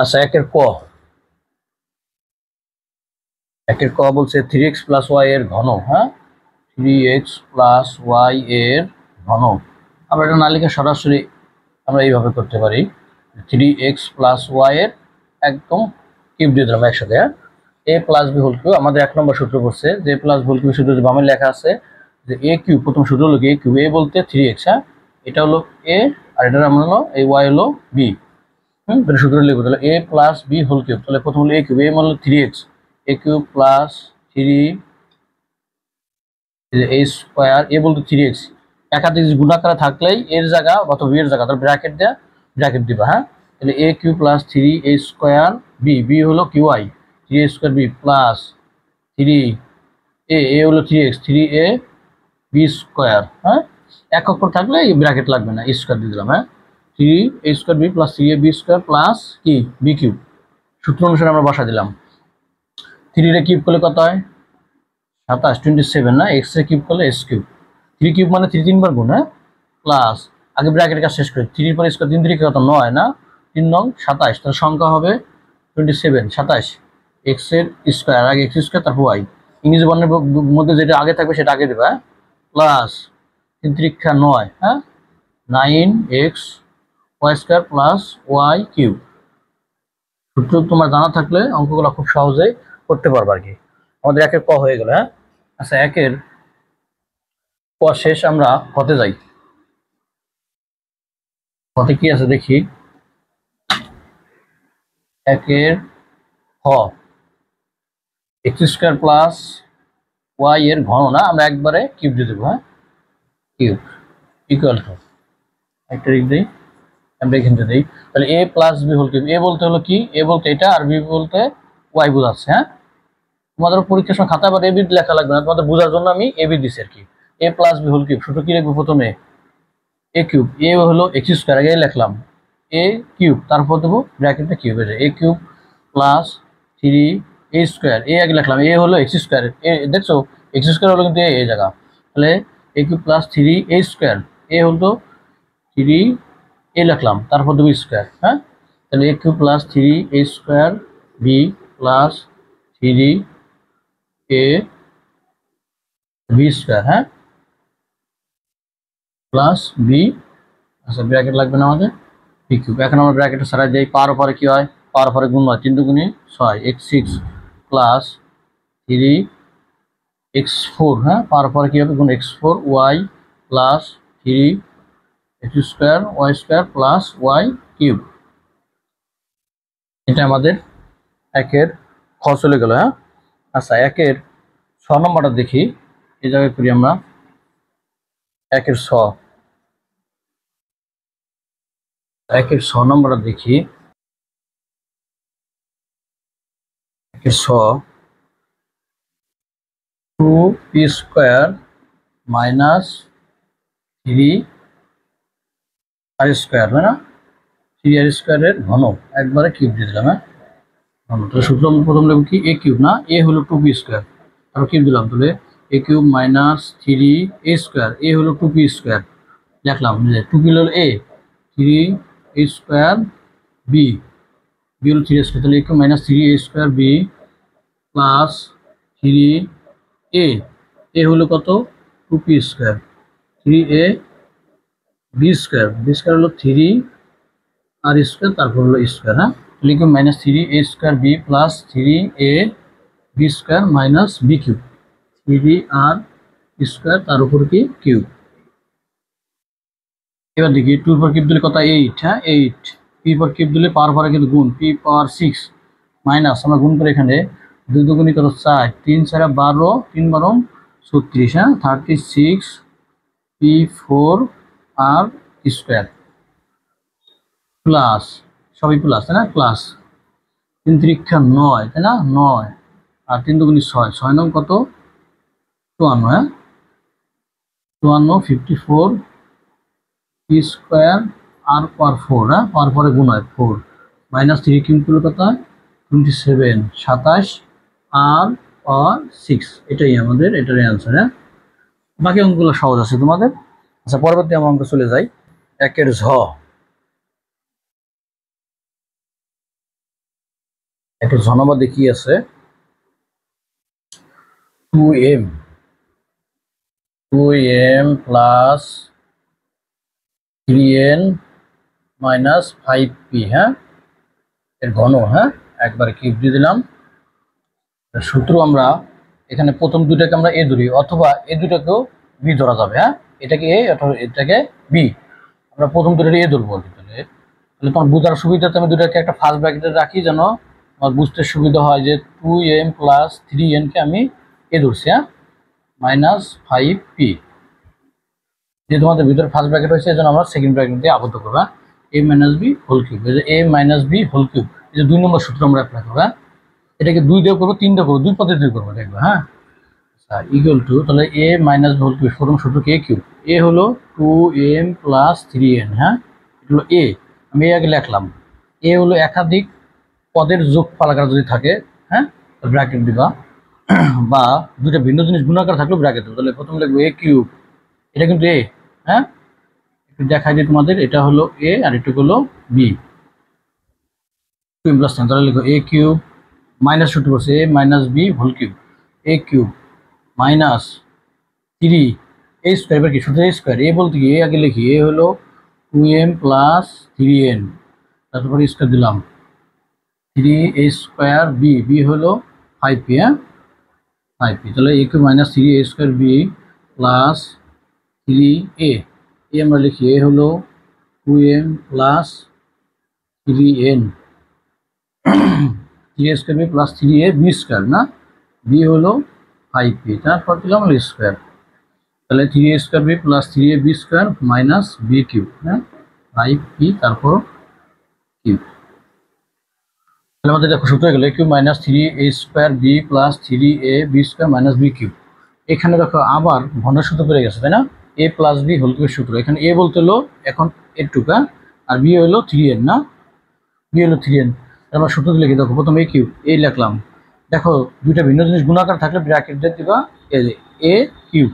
আচ্ছা, একের ক বলছে 3x প্লাস ওয়াই এর ঘন। হ্যাঁ, 3x প্লাস ওয়াই এর ঘন। আমরা এটা না লিখে সরাসরি আমরা এইভাবে করতে পারি, 3x প্লাস ওয়াই এর একদম কিউব দিয়ে দিলাম একসাথে। হ্যাঁ, এ প্লাস বি হোল কিউব আমাদের 1 নম্বর সূত্র পড়ছে, যে প্লাস হোল কিউব সূত্র যে বামে লেখা আছে যে এ কিউব, প্রথম সূত্র হলো এ কিউব, এ বলতে 3x। হ্যাঁ, এটা হলো এ আর এটা আমরা হলো এই ওয়াই হলো বি। তাহলে সূত্র লিখবো, তাহলে a plus B whole cube, তাহলে প্রথম হলো এ কিউব, এ মানে হলো 3x, এ কিউব প্লাস 3 এ স্কোয়ার, এ বলতে 3x। একাধিক গুণাকারে থাকলেই এর জায়গা অথবা বি এর জায়গা তাহলে ব্র্যাকেট দেয়া ব্র্যাকেট দিবা। হ্যাঁ, তাহলে a cube plus 3 A square b, b হলো কিউ আই, 3 এ স্কোয়ার বি প্লাস 3 এ হলো 3x, 3 এ বি স্কোয়ার। হ্যাঁ, এক অক্ষর থাকলে এই ব্র্যাকেট লাগবে না, স্কোয়ার দিয়ে দিলাম। হ্যাঁ, 3 এ square b plus 3 a B square plus কি বি কিউব। সূত্র অনুসারে আমরা বসা দিলাম। 3 রে কিউব করলে কত হয়? 27, 27 না, এক্স এ কিউব করলে এক্স কিউব, 3 কিউব মানে 3 3বার গুণ। হ্যাঁ, প্লাস আগে ব্র্যাকেটের কাজ শেষ করি, 3 পরে স্কোয়ার 3 3 কত 9 না, 3 নং 27, তার সংখ্যা হবে 27, 27 এক্স এর স্কোয়ার, আগে এক্স স্কোয়ার তারপর ওয়াই, ইংরেজি বর্ণের মধ্যে যেটা আগে থাকবে সেটা আগে দেবে। প্লাস 3 3 9, হ্যাঁ, 9x y square plus y cube. সূত্র তোমার জানা থাকলে অঙ্কগুলো খুব সহজেই করতে পারবে আর কি। আমাদের একের ক হয়ে গেল। হ্যাঁ, আচ্ছা, একের ক শেষ, আমরা হতে যাই। হতে কি আছে দেখি। একের হ, এক্স স্কোয়ার প্লাস ওয়াই এর ঘন না, আমরা একবারে কিউব দিয়ে দেবো। হ্যাঁ, কিউব ইকুয়াল টু একটা লিখ দিই, আমরা এখানে দিই, তাহলে a plus B whole cube. এ বলতে হলো কি, এ বলতে এটা আর বি বলতে ওয়াই বোঝাচ্ছে। হ্যাঁ, তোমাদের পরীক্ষার সময় খাতা আবার এবি লেখা লাগবে না, তোমাদের বোঝার জন্য আমি এবি দিচ্ছি আর কি। এ প্লাস বি হোল কিউব, সূত্র কি লিখবো প্রথমে? এ কিউব, এ হলো এক্স স্কোয়ার, আগে লিখলাম এ কিউব, তারপর দেবো ব্র্যাকেটে কিউব, এ কিউব প্লাস 3 এ স্কোয়ার, এ আগে লিখলাম, এ হলো এক্স স্কোয়ার, এ দেখছো এক্স স্কোয়ার হলো কিন্তু এ জায়গা, তাহলে a cube plus 3 A square, এ হলো 3 এ লিখলাম, তারপর দেবো স্কোয়ার। হ্যাঁ, তাহলে a cube plus 3 A square b plus 3 a B square. হ্যাঁ, প্লাস বি, আচ্ছা ব্র্যাকেট লাগবে না আমাদের, বি কিউব। এখন আমরা ব্র্যাকেটে সারাই যাই, পাওয়ার পরে কি হয়? পাওয়ার পরে গুণ হয়, 3 দুগুণে 6 এক্স 6 প্লাস 3 এক্স 4। হ্যাঁ, পাওয়ার পরে কি হবে? গুণ x 4 y plus 3 x square y square plus y cube. এটা আমাদের একের খ চলে গেল। হ্যাঁ, আচ্ছা, একের 6 নম্বরটা দেখি, এই জায়গায় করি আমরা একের 6। একের 6 নম্বরটা দেখি, একের 6 2p স্কোয়ার মাইনাস 3 আর স্কোয়ার, হয় না, 3 আর স্কোয়ারের ঘন একবারে কিউব দিয়ে দিলাম। হ্যাঁ, ঘন, তাহলে সূত্র প্রথম লিখব কি, এ কিউব না, এ হলো 2p স্কোয়ার, তারপর কিউব দিলাম, তাহলে a cube minus 3 A square, এ হলো 2p স্কোয়ার, দেখলাম যে 2p হলো এ, 3 এ স্কোয়ার বি, বি হলো 3 স্কোয়ার, তাহলে a cube minus 3 A square b plus 3 এ, এ হলো কত? 2p square, 3 a B square, B square হলো 3 আর স্কোয়ার, তারপর হলো স্কোয়ার। হ্যাঁ, লিখুন minus 3 A square b plus 3 a B square minus b cube, 3 R square তার উপর কি কিউব। এবার দেখি 2 পর কিউব দিলে কত? 8। হ্যাঁ, 8, পি পর কিউব দিলে পাওয়ার পরে কিন্তু গুণ, পি পাওয়ার 6 মাইনাস, আমরা গুণ করে এখানে 2 দুগুণি কত? 4, 3 4 12, 3 12 36। হ্যাঁ, 36 পি 4 আর স্কোয়ার প্লাস, সবই প্লাস, তাই না, প্লাস 3 3 9, তাই না, 9 আর 3 দুগুণি 6, 6 নং কত? 54। হ্যাঁ, 54 54 পি স্কোয়ার আর পাওয়ার 4। হ্যাঁ, পাওয়ার পরে গুণ হয় 4 মাইনাস 3 কিউব করলে কত? 27 27 আর পাওয়ার 6, এটাই আমাদের এটারই অ্যান্সার। হ্যাঁ, বাকি অঙ্কগুলো সহজ আছে তোমাদের। আচ্ছা, পরবর্তী আমরা অঙ্ক চলে যাই, একের ঝ। একটা ঘনবা দেখি আছে 2m 2m plus 3n minus 5p, হ্যাঁ, এর ঘন, হ্যাঁ, একবার কিউব দিয়ে দিলাম। সূত্র আমরা এখানে প্রথম দুটাকে আমরা এ ধরি, অথবা এই দুটাকেও বি ধরা যাবে, হ্যাঁ, এটাকে এ অথবা এটাকে বি। আমরা প্রথম দুটাকে এ ধরবো। তাহলে তাহলে তোমার বোঝার সুবিধাতে আমি দুটাকে একটা ফার্স্ট ব্র্যাকেটে রাখি, যেন আমার বুঝতে সুবিধা হয় যে 2m প্লাস 3n কে আমি এ ধরছি, হ্যাঁ, মাইনাস 5p। যে তোমাদের ভিতরে ফার্স্ট ব্র্যাকেট হয়েছে, এই জন্য আমরা সেকেন্ড ব্র্যাকেট দিয়ে আবদ্ধ করবো, এ মাইনাস বি হোল কিউব। এই যে এ মাইনাস বি হোল কিউব, এই যে 2 নম্বর সূত্র আমরা অ্যাপ্লাই করবো, হ্যাঁ, এটাকে 2 দিয়ে করবো, 3 দিয়ে করবো, 2 পদ্ধতি করবো, দেখবো, হ্যাঁ। ইকুয়াল টু, তাহলে এ মাইনাস বি হোল কিউব, প্রথম সূত্র কে কিউব, এ হলো 2m প্লাস 3n, হ্যাঁ, এটা হলো এ। আমি আগে লিখলাম, এ হলো একাধিক পদের যোগফল আকার যদি থাকে, হ্যাঁ, ব্র্যাকেট দিবা, বা দুটো ভিন্ন জিনিস গুণাকার থাকলেও ব্র্যাকেট দেবো। তাহলে প্রথমে লিখবো এ কিউব, এটা কিন্তু এ, হ্যাঁ, একটু দেখাই দিই তোমাদের, এটা হলো এ আর এটা হলো বি, 2m প্লাস 10। তাহলে লিখো এ কিউব মাইনাস সূত্র করছে এ মাইনাস বি হোল কিউব, এ কিউব মাইনাস 3 এ স্কোয়ার, এবার কি সূত্র এ স্কোয়ার, এ বলতে কি, এ আগে লিখি, এ হলো 2m প্লাস 3n, তারপরে স্কোয়ার দিলাম 3a স্কোয়ার বি, বি হলো 5p, হ্যাঁ, 5p। তাহলে a cube minus 3a square b plus 3a, a আমরা লিখি, এ হলো 2m plus 3n, 3a square b plus 3a b square, না, বি হলো 5p, তারপর দিলাম স্কোয়ার। তাহলে 3a square b plus 3a b square minus b cube, হ্যাঁ, 5p, তারপর কিউব। তাহলে আমাদের দেখো সূত্র হয়ে গেল a cube minus 3a square b plus 3a b square minus b cube. এখানে দেখো আবার ঘনের সূত্র পেয়ে গেছে, তাই না, এ প্লাস বি হোল কিউবের সূত্র। এখানে এ বলতে হলো এখন এর টুকা, আর বি হলো 3n, না, বি হলো 3n। আমরা সূত্র লিখি, দেখো প্রথমে এ কিউব, এই লিখলাম, দেখো দুইটা ভিন্ন জিনিস গুণাকার থাকলে ব্র্যাকেট দিয়ে দিবা এ কিউব,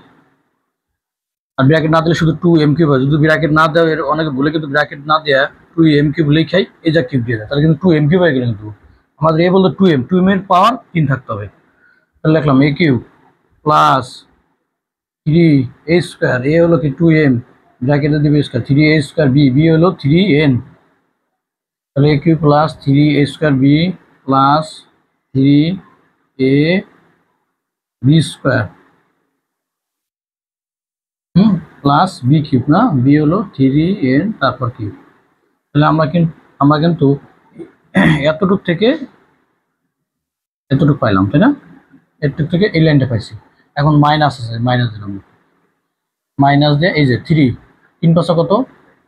আর ব্র্যাকেট না দিলে শুধু 2m কিউব হয়। যদি ব্র্যাকেট না দেওয়া, এর অনেকে বলে কিন্তু ব্র্যাকেট না দেওয়া 2m কিউব লেখাই এই যা কিউব দিয়ে দেয়, তাহলে কিন্তু 2m কিউব হয়ে গেলে, কিন্তু আমাদের এ বলতে 2m এর পাওয়ার 3 থাকতে হবে। তাহলে লিখলাম এ কিউব প্লাস 3a স্কোয়ার, এ হলো কি 2m, ব্র্যাকেটে দিবে square, 3a square b, b হলো 3n, তাহলে a cube plus 3a square b plus 3a b square, plus b cube, না, বি হলো 3n, তারপর কিউব। তাহলে আমরা কিন্তু এতটুক থেকে এতটুকু পাইলাম, তাই না, এতটুক থেকে এই লাইনটা পাইছি। এখন মাইনাস আছে, মাইনাস দিলাম, মাইনাস দিয়ে এই যে 3 পাঁচা কত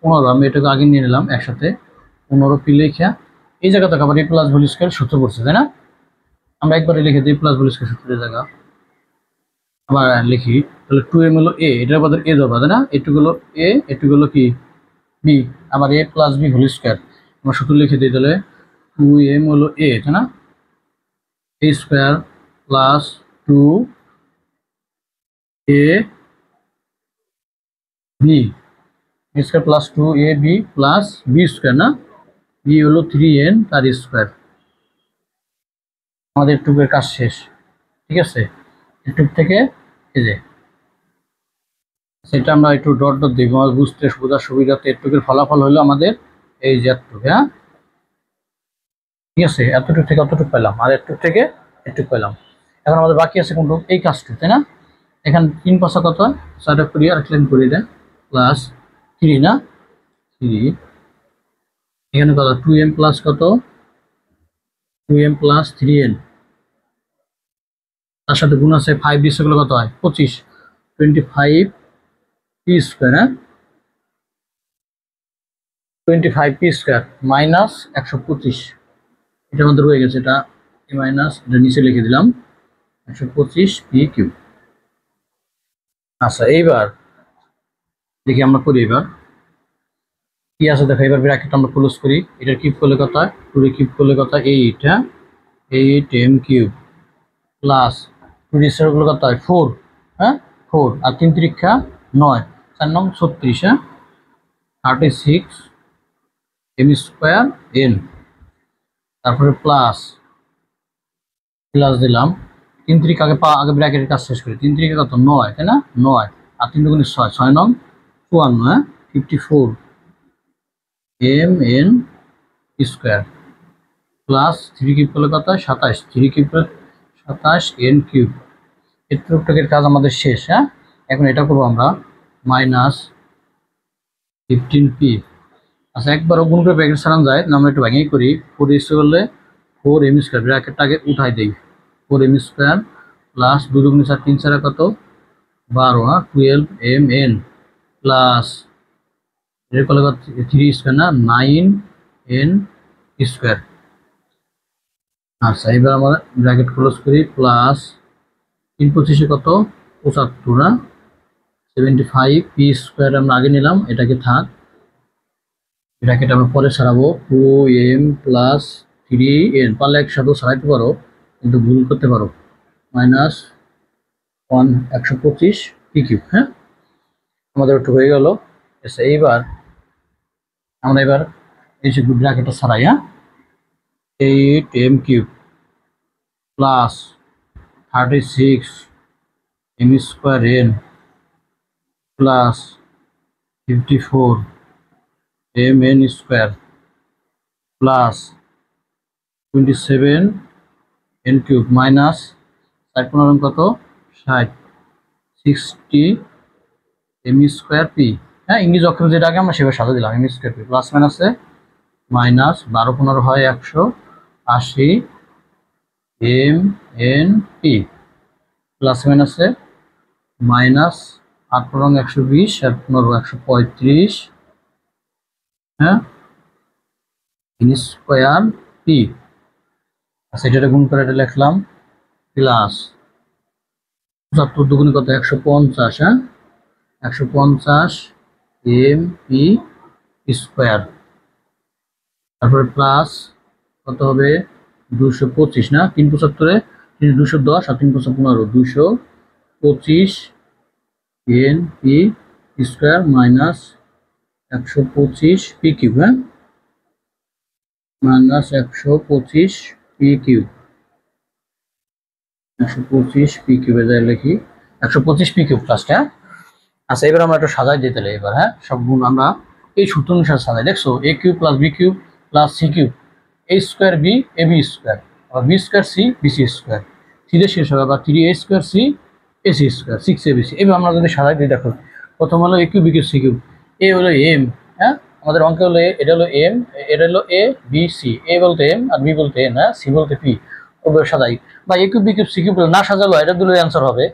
15, আমি এটাকে আগে নিয়ে নিলাম একসাথে, 15 পি লেখা এই জায়গা থেকে আবার এ প্লাস হোল স্কোয়ার সূত্র পড়ছে, তাই না, আমরা একবারে লিখে দিই প্লাস হোল স্কোয়ার সূত্রের জায়গা আবার লিখি। তাহলে 2m হলো এ, এটার বদলে এ ধরবা, তাই না, এটুকু হলো এ, এটুকু হলো কি বি, আবার এ প্লাস বি হোল স্কোয়ার আমরা সূত্র লিখে দিই। তাহলে 2m হলো এ, তাই না, a square plus 2a b square plus 2a b plus b square, না, বি হলো 3n তার স্কোয়ার। আমাদের টুকের কাজ শেষ, ঠিক আছে। টুক থেকে এই যে সেটা আমরা একটু ডট ডট দিব আমাদের বুঝতে বোঝার সুবিধাতে। এটুকের ফলাফল হলো আমাদের এই যে এতটুকু, হ্যাঁ, ঠিক আছে, এতটুকু থেকে অতটুকু পেলাম, আর এটুক থেকে এটুকু পেলাম। এখন আমাদের বাকি আছে কোনটু, এই কাজটুকু, তাই না। এখানে 3 পাঁচা কত, 4 করি আর ক্লেম করে দেন প্লাস 3, না, 3, এখানে কত 2m প্লাস কত 2m প্লাস 3n, তার সাথে গুণ আছে 5 দিয়ে, সেগুলো কত হয় 25, 25 পি স্কোয়ার, হ্যাঁ, 25 পি স্কোয়ার মাইনাস 125, এটা আমাদের রয়ে গেছে, এটা মাইনাস, এটা নিচে লিখে দিলাম 125 পি কিউব। আচ্ছা, এইবার দেখি আমরা করি, এবার কি আছে দেখো, এবার ব্র্যাকেট আমরা ক্লোজ করি, এটা কিউব করলে কত হয় 2 কিউব করলে কত হয় 8, হ্যাঁ, 8m কিউব প্লাস 2 স্কোয়ার করলে কত হয় 4, হ্যাঁ, 4 আর 3 3 9, 4 9 36, হ্যাঁ, 36 m স্কোয়ার n, তারপরে প্লাস প্লাস দিলাম 3 3 আগে ব্র্যাকেটের কাজ শেষ করি। 3 3 কত 9, তাই না? 9 আর 3 দুগুণে 6, 6 9 54, হ্যাঁ 54 mn স্কোয়ার প্লাস 3 কিউব করলে কত 27, 3 কিউব করলে 27 n কিউব। এর কাজ আমাদের শেষ। হ্যাঁ, এখন এটা করবো আমরা মাইনাস 15p। আচ্ছা, একবারও গুণ করে ব্র্যাকেট সারানো যায় না, আমরা একটু ভেঙেই করি। 4 এস করলে 4m স্কোয়ার, ব্র্যাকেটটাকে উঠাই দেই। 4m স্কোয়ার প্লাস 2 দুগুণে 4, 3 4 কত 12, হ্যাঁ 12mn প্লাস এর করলে কত 3 স্কোয়ার না 9n স্কোয়ার। আচ্ছা, এবার আমরা ব্র্যাকেট ক্লোজ করি প্লাস 3 25 কত 75, না 75 পি স্কোয়ার আমরা আগে নিলাম, এটাকে থাক, ব্র্যাকেট আমরা পরে সারাবো। 2m প্লাস 3n পারলে একসাথেও সারাইতে পারো, কিন্তু ভুল করতে পারো, মাইনাস 125 পি কিউব। হ্যাঁ, আমাদের একটু হয়ে গেল। আচ্ছা, এইবার আমরা এই যে ব্র্যাকেটটা সারাই। হ্যাঁ, 8m cube plus 36m square n plus 54mn square plus 27n cube minus 4 কত 60 60m স্কোয়ার পি। হ্যাঁ, ইংরেজি অক্ষর যেটা আগে আমরা সেভাবে সাজা দিলাম, m স্কোয়ার পি প্লাস মাইনাসে মাইনাস 12 15 হয় 180 mn পি প্লাস মাইনাসে মাইনাস 8 15 120 আর 15 135, হ্যাঁ n স্কোয়ার পি। আচ্ছা, এটা গুণ করে এটা লিখলাম প্লাস 75 দুগুণে কত 150, হ্যাঁ 150 এম পি স্কোয়ার, তারপরে প্লাস কত হবে 225, না 3 75 210 আর 3 15 225 N P square minus 125 P cube. হ্যাঁ, মাইনাস 125 পি কিউব, 125 পি কিউবে যাই লিখি 125 পি কিউব প্লাসটা। আচ্ছা, এবার আমরা একটু সাজাই দিতে হবে এবার। হ্যাঁ, সব গুণ আমরা এই সূত্র অনুসারে সাজাই। দেখছো a cube plus b cube plus c cube a square B A B square আবার b square c b C square, three শেষ হবে আবার 3a square c a C square 6abc। এবার আমরা যদি সাজাই দিই, দেখো প্রথম হলো a cube b cube c cube, a হলো এম, হ্যাঁ আমাদের অঙ্কে হলো এটা হলো এম, এটা হলো এ বি সি, এ বলতে এম আর বি বলতে এন, হ্যাঁ সি বলতে পি। ওগুলো সাজাই বা a cube b cube c cube না সাজালো এটা দিলে অ্যান্সার হবে।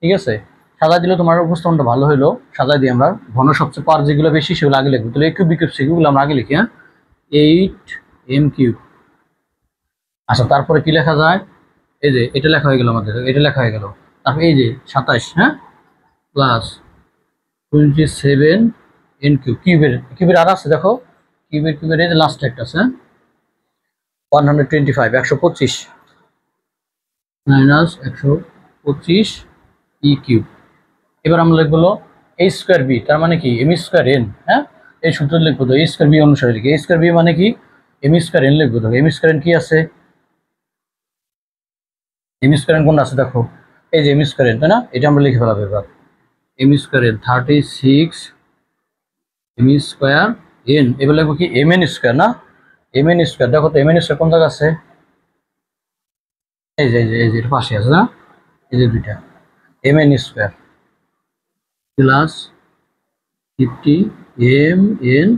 ঠিক আছে, সাজাই দিলে তোমার উপস্থাপনটা ভালো হইলো। সাজাই দিই আমরা ঘন সবচেয়ে পার যেগুলো বেশি সেগুলো আগে লিখবো। তাহলে a cube b cube C কিউবগুলো আমরা আগে লিখি। হ্যাঁ, 8m কিউব। আচ্ছা, তারপরে কি লেখা যায়, এই যে এটা লেখা হয়ে গেল আমাদের, এটা লেখা হয়ে গেল। তারপরে এই যে 27, হ্যাঁ প্লাস 27n কিউব, কিউবের আর আছে দেখো, কিউবের এই যে লাস্ট একটা আছে, হ্যাঁ 125 125 মাইনাস 125 ই কিউব। এবার আমরা লিখবো এ স্কোয়ার বি, তার মানে কি এম স্কোয়ার এন। হ্যাঁ, এই সূত্র লিখবো তো এ স্কোয়ার বি অনুসারে লিখি, এ স্কোয়ার বি মানে কি এম স্কোয়ার এন লিখবো তো। এম স্কোয়ার এন কি আছে, এম স্কোয়ার এন কোনটা আছে দেখো, এই যে এম স্কোয়ার এন, তাই না? এটা আমরা লিখে ফেলাবো এবার। M square n 36 m square n. এবার লিখবো কি এম এন স্কোয়ার, না এম এন স্কোয়ার। দেখো তো এম এন স্কোয়ার কোন জায়গা আছে, এই যে এটা পাশে আছে, না এই যে দুইটা m n square plus 50 m n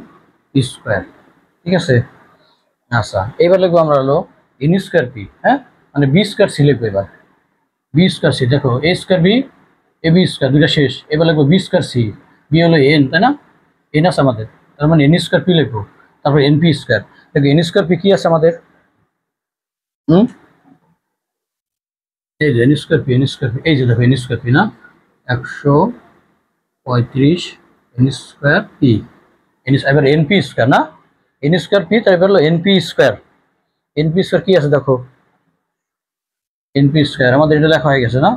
square. ঠিক আছে, আচ্ছা এবার লিখবো আমরা হলো এন স্কোয়ার পি, হ্যাঁ মানে বি স্কোয়ার সি লিখবো এবার। বি স্কোয়ার সি, দেখো a square B A B square দুইটা শেষ, এবার লিখবো বি স্কোয়ার সি, বি হলো এন, তাই না? এন আছে আমাদের, তার মানে এন স্কোয়ার পি লিখবো। তারপর এন পি স্কোয়ার, দেখো এন স্কোয়ার পি কি আছে আমাদের, হুম এই যে N square P, N square p এই যে দেখো এন স্কোয়ার পি, না 135 এন স্কোয়ার পি, এন এবার এন পি স্কোয়ার, না এন স্কোয়ার পি, তাই হলো N P square. N P square কি আছে দেখো, এন পি স্কোয়ার আমাদের এটা লেখা হয়ে গেছে, না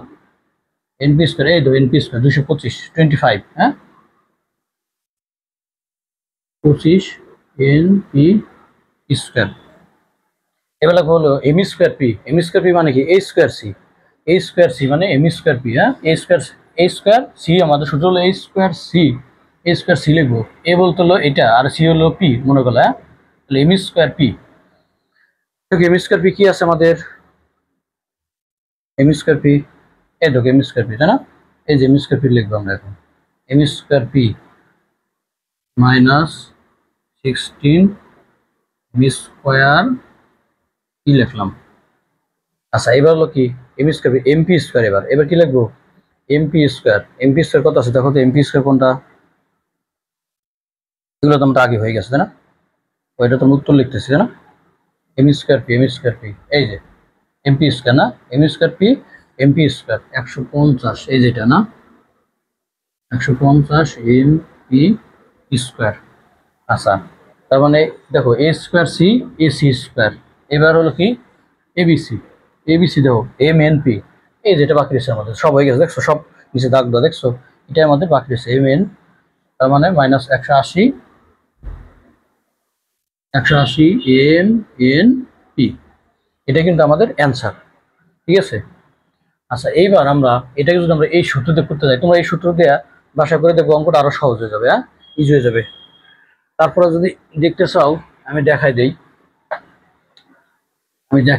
এন পি স্কোয়ার, এই তো এন পি স্কোয়ার 225 25, হ্যাঁ 25 এন পি স্কোয়ার। এবার লাগবে হলো m square p. M square p মানে কি a square c. A square c মানে এম স্কোয়ার পি। হ্যাঁ, এ স্কোয়ার সি আমাদের সূত্র হলো a square c. A square c লিখবো। এ বলতে হলো এটা আর সি হলো পি মনে করলো। হ্যাঁ, তাহলে m square p. M square p কি আছে আমাদের? এম স্কোয়ার পি এই দেখো এম স্কোয়ার পি, তাই না? এই যে এম স্কোয়ার পি লিখবো আমরা এখন। M square p minus 16 b square কি লিখলাম। আচ্ছা এবার হলো কি এম স্কোয়ার এমপি স্কোয়ার। এবার এবার কি লিখবো? MP square. এমপি স্কোয়ার কত আছে দেখো তো, এমপি স্কোয়ার কোনটা? এগুলো তো আমরা আগে হয়ে গেছে, তাই না? ওইটা তো উত্তর লিখতেছি, তাই না? M square p, m square p এই যে এমপি স্কোয়ার না, m square p m p square 150 এই যেটা না, 150 এমপি স্কোয়ার। আচ্ছা তার মানে দেখো a square c a C square. এবার হলো কি এবিসি। এবিসি দেখো এম এন পি। এই যেটা বাকি রয়েছে আমাদের সব হয়ে গেছে, দেখছো সব নিচে দাগ দাও, দেখছো এটাই আমাদের বাকি রয়েছে এম এন। তার মানে মাইনাস 180 এম এন পি। এটা কিন্তু আমাদের অ্যান্সার, ঠিক আছে? আচ্ছা এইবার আমরা এটাকে যদি আমরা এই সূত্রতে করতে যাই, তোমরা এই সূত্র দিয়ে বাসা করে দেখবো, অঙ্কটা আরো সহজ হয়ে যাবে। হ্যাঁ, ইজি হয়ে যাবে। তারপরে যদি দেখতে চাও আমি দেখাই দিই, এটা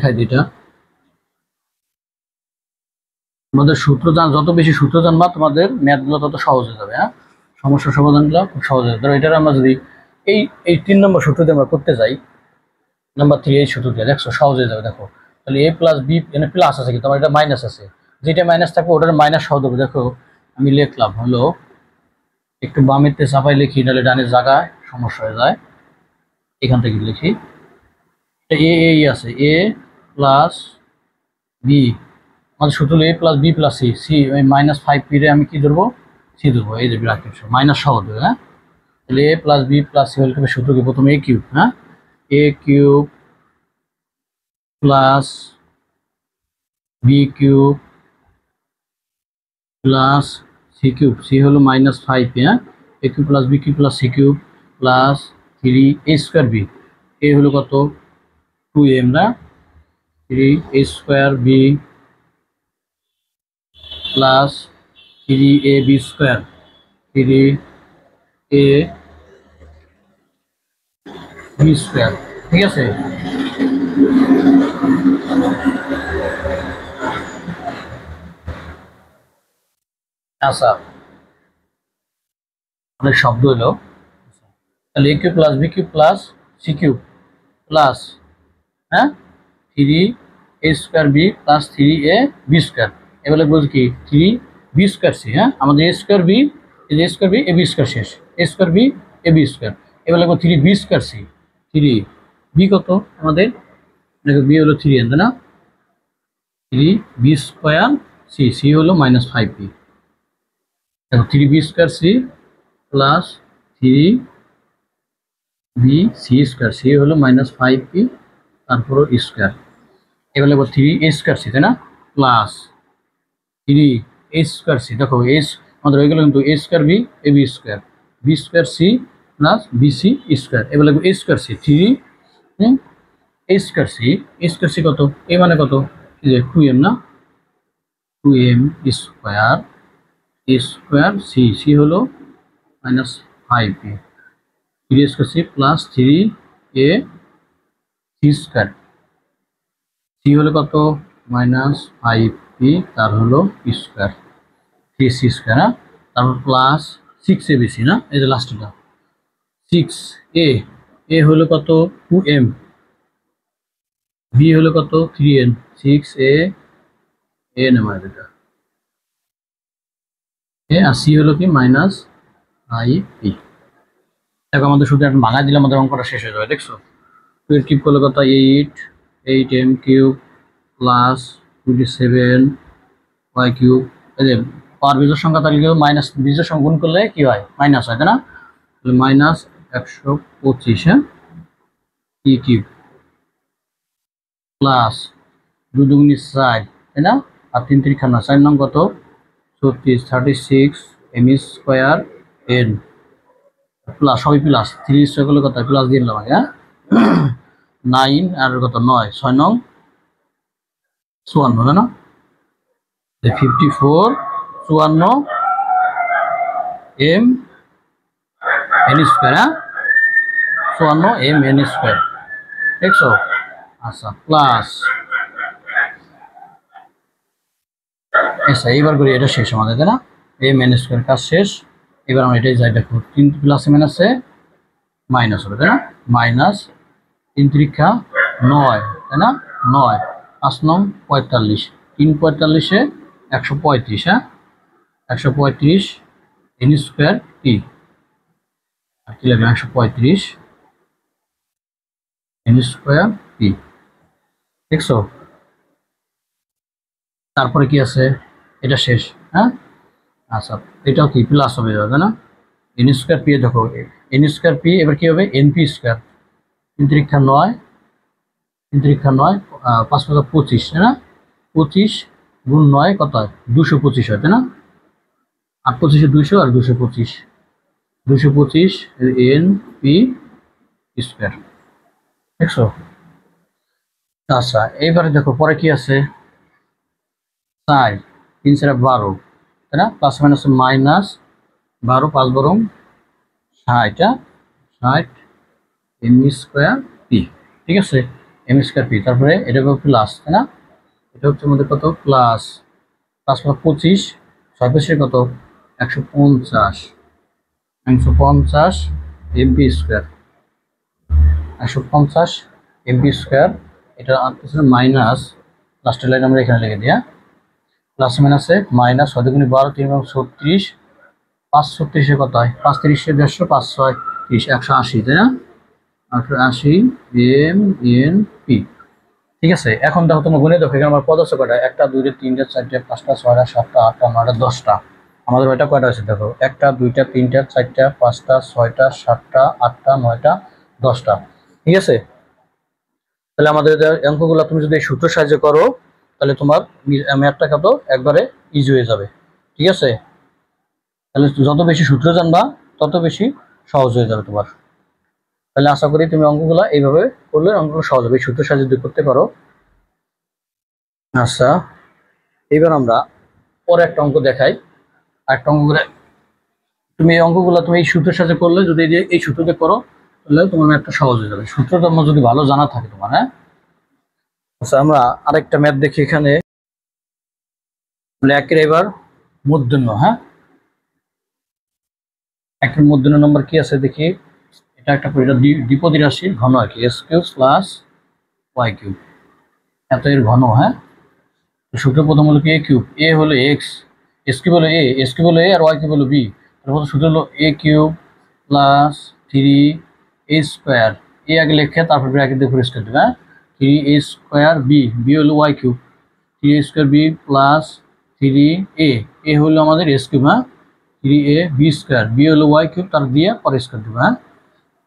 তোমাদের সূত্র যত বেশি সূত্র জানবা তোমাদের ম্যাথগুলো তত সহজ হয়ে যাবে। হ্যাঁ, সমস্যার সমাধানগুলো খুব সহজ হয়ে যাবে। ধরো এটার আমরা যদি এই এই 3 নম্বর সূত্র দিয়ে আমরা করতে যাই, নাম্বার 3 এই সূত্র দিয়ে দেখছো সহজ হয়ে যাবে। দেখো তাহলে এ প্লাস বি এখানে প্লাস আছে কিন্তু আমার এটা মাইনাস আছে, যেটা মাইনাস থাকবে ওটার মাইনাস সহ দেবো। দেখো আমি লিখলাম হলো একটু বামেতে চাপাই লিখি, নাহলে ডানের জায়গায় সমস্যা হয়ে যায়। এখান থেকে লিখি এ এই আছে এ প্লাস বি, আমাদের সূত্র হলো a plus b plus c. C minus 5 পিরে আমি কি ধরবো? সি ধরবো। এই যে ব্র্যাকেট মাইনাস সহ দেবো। হ্যাঁ, তাহলে a plus b plus c হলে সূত্র কি প্রথমে এ কিউব। হ্যাঁ, a cube plus b cube plus c cube. C হলো মাইনাস 5। হ্যাঁ, a cube plus b cube plus c cube plus 3 A square B. A হলো কত? 2m না, 3 এ square b plus 3 a B square, 3 a B square. ঠিক আছে, আচ্ছা অনেক শব্দ হলো। তাহলে a cube plus b cube plus c cube plus, হ্যাঁ, 3 এ square b plus 3 a B square. এবারে বলছি কি 3 বি স্কোয়ার সি। হ্যাঁ, আমাদের এ স্কোয়ার বি, এই যে এ square B A B square শেষ, এ square B A B square. এবার লাগবো 3 বি স্কোয়ার সি। 3 বি কত আমাদের? দেখো বি হলো 3 তাই না, 3 বি স্কোয়ার সি। সি হলো মাইনাস 5 বি। দেখো 3 B square C plus 3 B C square. C হলো মাইনাস 5 বি তারপর স্কোয়ার। এবার লিখবো 3 এ স্কোয়ার সি তাই না, প্লাস 3 এ স্কোয়ার সি। দেখো এস আমাদের হয়ে গেল কিন্তু A square B A B square, B square C plus B C square. এবার লিখবো A square C 3 A square c. A square C কত? এ মানে কত? এই যে 2m না, 2m square square C. C হলো minus 5 A 3 square C plus 3 A C square. C হলো কত? মাইনাস 5 তার হলো স্কোয়ার, 3 সি স্কোয়ার। হ্যাঁ, তারপর প্লাস 6 এ বেশি না, এই যে লাস্টটা 6 এ। এ হলো কত? 2m। বি হলো কত? 3n। 6 এ এন আমার এটা এ, আর সি হলো কি মাইনাস 5 দেখো আমাদের শুধু এখন ভাঙা দিলে আমাদের অঙ্কটা শেষ হয়ে যাবে। দেখছো 2 এর কিউব করলে কত? 8m cube plus 27 Y cube. এই যে পাওয়ার বীজের সংখ্যা তাহলে মাইনাস বীজের সংখ্যা গুণ করলে কি হয়? মাইনাস হয়, তাই না? তাহলে মাইনাস 125। হ্যাঁ, ই কিউব প্লাস 2 দুগুণে 4 তাই না, আর 3 3 না 4 নং কত? 36 36 এম স্কোয়ার এন প্লাস সবই প্লাস 3 স্কোয়ার করলে কত? প্লাস দিয়ে দিলাম আগে। হ্যাঁ, 9 আর কত 9 6 নং 54 তাই না 54 54 এম এন স্কয়ার হ্যাঁ 54 এম এন স্কয়ার দেখছো আচ্ছা প্লাস আচ্ছা এবার করি এটা শেষ আমাদের তাই না এম এন স্কয়ার কাজ শেষ এবার আমরা এটাই যাই দেখো 3 প্লাসে মাইনাসে মাইনাস হবে তাই না মাইনাস 3 তিরিক্ষা 9 তাই না 9 5 নং 45 3 45 এ 135 হ্যাঁ 135 এন স্কয়ার টি আর কি লাগবে 135 এন স্কয়ার টি দেখছো তারপরে কি আছে এটা শেষ হ্যাঁ আচ্ছা এটাও কি প্লাস হবে তাই না এন স্কয়ার পি দেখো এন স্কয়ার পি এবার কি হবে এন পি স্কয়ার 3 তিরিক্ষা 9 3 তিরিক্ষা 9 5 5 25 তাই না 25 গুণ 9 কত হয় 225 হয় তাই না আর 25 200 আর 225 225 এন পি স্কয়ার দেখছো আচ্ছা এইবারে দেখো পরে কি আছে 4 3 4 12 তাই না প্লাস মাইনাস মাইনাস 12 5 বরং 60 60 এম স্কয়ার পি ঠিক আছে এম স্কয়ার পি তারপরে এটা হবে প্লাস তাই না এটা হচ্ছে মধ্যে কত প্লাস প্লাস 25 6 কত 150 150 এমপি স্কয়ার 150 এমপি স্কয়ার এটা আসছে মাইনাস লাস্টের লাইন আমরা এখানে লিখে দিই প্লাস মাইনাসে মাইনাস 6 দুগুণে 12 3 এবং 36 5 36 কত হয় 5 30 150 5 6 30 180 তাই না 180 এম এন পি ঠিক আছে এখন দেখো তোমরা গুণে দেখো এখানে আমার পদ আছে কয়টা 1টা 2টা 3টা 4টা 5টা 6টা 7টা 8টা 9টা 10টা আমাদের ওইটা কয়টা আছে দেখো 1টা 2টা 3টা 4টা 5টা 6টা 7টা 8টা 9টা 10টা ঠিক আছে তাহলে আমাদের অঙ্কগুলো তুমি যদি সূত্র সাহায্যে করো তাহলে তোমার ম্যাথটা কত একবারে ইজি হয়ে যাবে ঠিক আছে তাহলে যত বেশি সূত্র জানবা তত বেশি সহজ হয়ে যাবে তোমার তাহলে আশা করি তুমি অঙ্কগুলো এইভাবে করলে অঙ্কগুলো সহজ হবে সূত্র সাহায্যে যদি করতে পারো আচ্ছা এবার আমরা পরে একটা অঙ্ক দেখাই একটা অঙ্ক করে তুমি এই অঙ্কগুলো তুমি এই সূত্রের সাহায্যে করলে যদি এই সূত্রতে করো তাহলে তোমার ম্যাথটা সহজ হয়ে যাবে সূত্রটা যদি ভালো জানা থাকে তোমার হ্যাঁ আচ্ছা আমরা আরেকটা ম্যাথ দেখি এখানে একের এবার মূর্ধন্য হ্যাঁ একের মূর্ধন্য নম্বর কি আছে দেখি এটা একটা দ্বিপদী রাশি ঘন আর কি s cube plus y cube এত এর ঘন হ্যাঁ সূত্র প্রথম হলো কি এ কিউব এ হলো এক্স এস কিউব হলো এ এস কিউব হলো এ আর ওয়াই কিউব হলো বি তারপর সূত্র হলো a cube plus 3 A square এ আগে লেখে তারপর ব্র্যাকেট দিয়ে পরিষ্কার দেবে হ্যাঁ 3 এ স্কোয়ার বি বি হলো Y cube 3 A square b plus 3 a হলো আমাদের এস কিউব হ্যাঁ 3 এ বি স্কোয়ার বি হলো ওয়াই কিউব তার দিয়ে পরিষ্কার দেবে হ্যাঁ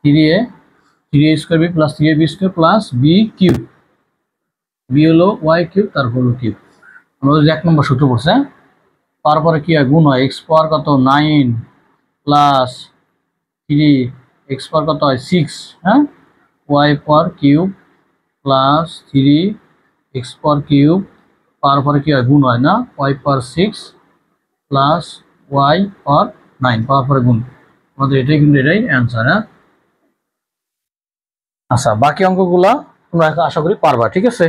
3 এ square b plus 3 a B square plus b cube B হলো ওয়াই কিউব তারপর হলো কিউব আমাদের 1 নম্বর সূত্র পড়ছে তারপরে কি হয় গুণ হয় এক্স পাওয়ার কত 9 প্লাস 3 এক্স পাওয়ার কত হয় 6 হ্যাঁ y power cube plus 3 x power cube তারপরে কি হয় গুণ হয় না ওয়াই পাওয়ার 6 প্লাস ওয়াই পাওয়ার 9 পাওয়ার পরে গুণ আমাদের এটাই কিন্তু এটাই অ্যান্সার হ্যাঁ আচ্ছা বাকি অঙ্কগুলা তোমরা আশা করি পারবা ঠিক আছে